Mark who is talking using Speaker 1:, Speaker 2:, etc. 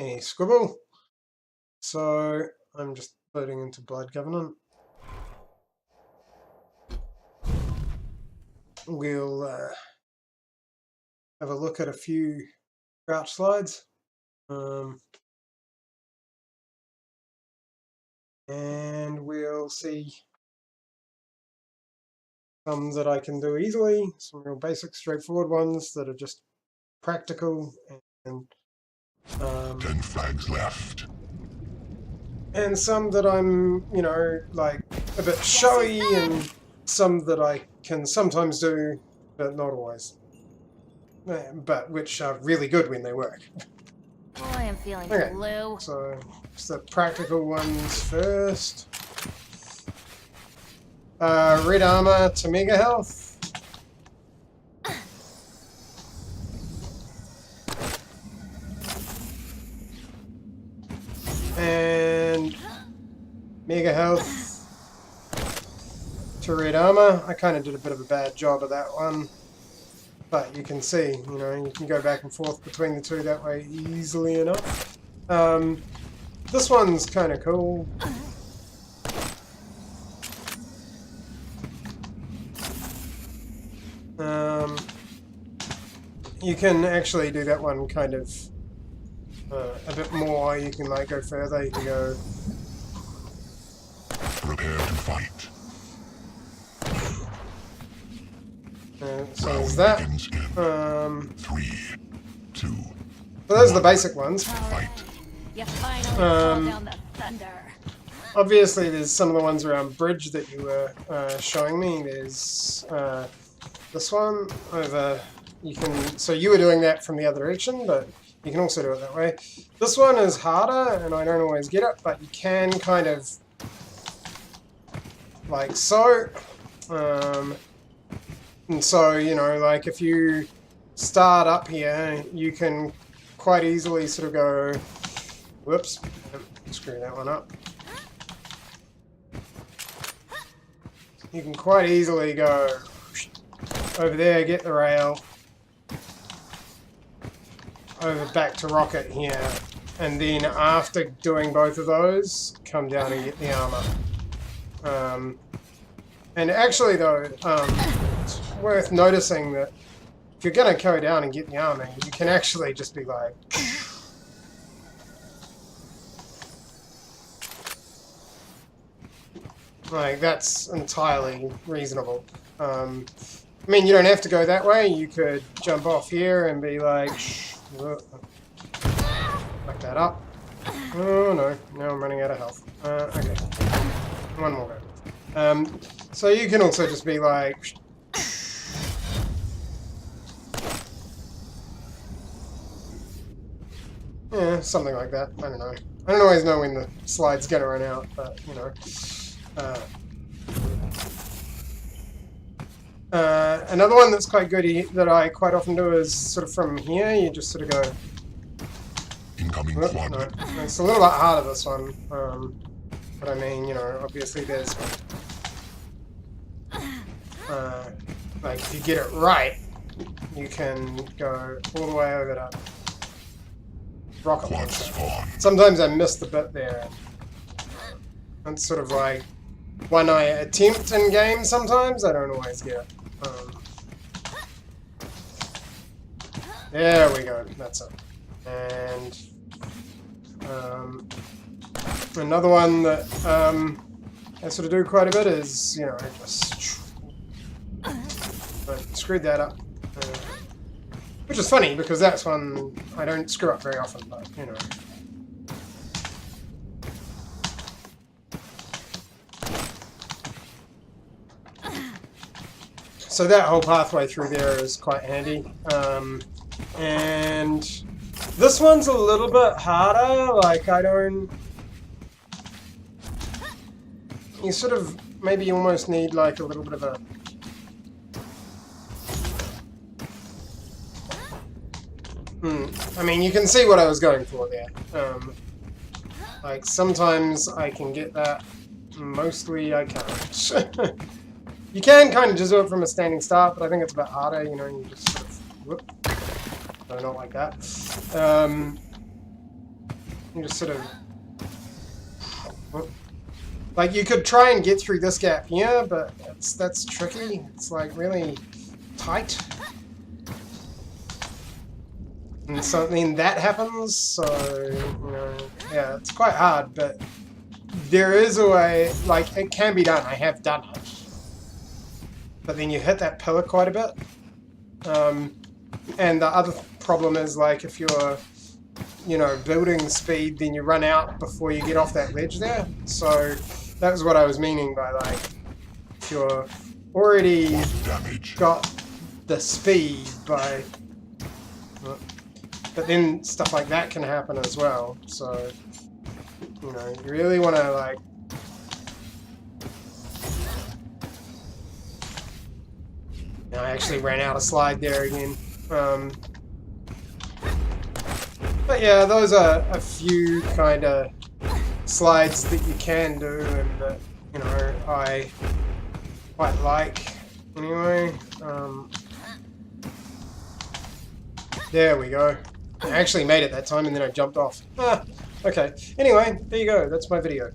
Speaker 1: a scribble. So I'm just loading into Blood Covenant. We'll have a look at a few crouch slides. And we'll see some that I can do easily, some real basic, straightforward ones that are just practical, and
Speaker 2: 10 flags left.
Speaker 1: And some that I'm, like a bit showy, and some that I can sometimes do, but not always. But which are really good when they work.
Speaker 3: Oh, I am feeling
Speaker 1: Okay,
Speaker 3: blue.
Speaker 1: so it's the practical ones first. Red armor to mega health. And mega health to red armor. I kind of did a bit of a bad job of that one. But you can see, you can go back and forth between the two that way easily enough. This one's kind of cool. You can actually do that one kind of a bit more. You can like go further. You can go.
Speaker 2: Prepare to fight.
Speaker 1: So there's that.
Speaker 2: 3, 2.
Speaker 1: So those are the basic ones.
Speaker 2: Fight.
Speaker 3: You finally called down the thunder.
Speaker 1: Obviously, there's some of the ones around bridge that you were showing me. There's this one over. So you were doing that from the other direction, but you can also do it that way. This one is harder, and I don't always get it, but you can kind of like so. And so, like if you start up here, you can quite easily sort of go, whoops, screw that one up. You can quite easily go over there, get the rail, over back to rocket here, and then after doing both of those, come down and get the armor. And actually though, it's worth noticing that if you're going to go down and get the armor, you can actually just be like... Like, that's entirely reasonable. I mean, you don't have to go that way. You could jump off here and be like... Back that up. Oh no, now I'm running out of health. Okay. One more go. So you can also just be like... Yeah, something like that. I don't know. I don't always know when the slide's gonna run out, but, another one that's quite good that I quite often do is sort of from here, you just sort of go...
Speaker 2: Incoming quad.
Speaker 1: No, it's a little bit harder, this one. But I mean, obviously there's... like, if you get it right, you can go all the way over to rocket launcher. Sometimes I miss the bit there. It's sort of like one I attempt in game sometimes, I don't always get it. There we go, that's it. And another one that I sort of do quite a bit is, just screwed that up. Which is funny, because that's one I don't screw up very often, but, So that whole pathway through there is quite handy. And this one's a little bit harder, like you sort of, maybe you almost need like a little bit of a... I mean, you can see what I was going for there. Like, sometimes I can get that, mostly I can't. You can kind of just do it from a standing start, but I think it's a bit harder, you just sort of... Whoop. No, not like that. You just sort of... Like, you could try and get through this gap here, but that's tricky. It's, like, really tight. And so, I mean, that happens, so, you know, yeah, it's quite hard, but there is a way, like, it can be done. I have done it. But then you hit that pillar quite a bit. And the other problem is, like, if you're, you know, building speed, then you run out before you get off that ledge there. So that was what I was meaning by, like, if you're already got the speed by... But then stuff like that can happen as well. So, you know, you really want to, like... I actually ran out of slide there again. But yeah, those are a few kind of slides that you can do and that, you know, I quite like. Anyway, there we go. I actually made it that time and then I jumped off. Okay, anyway, there you go. That's my video.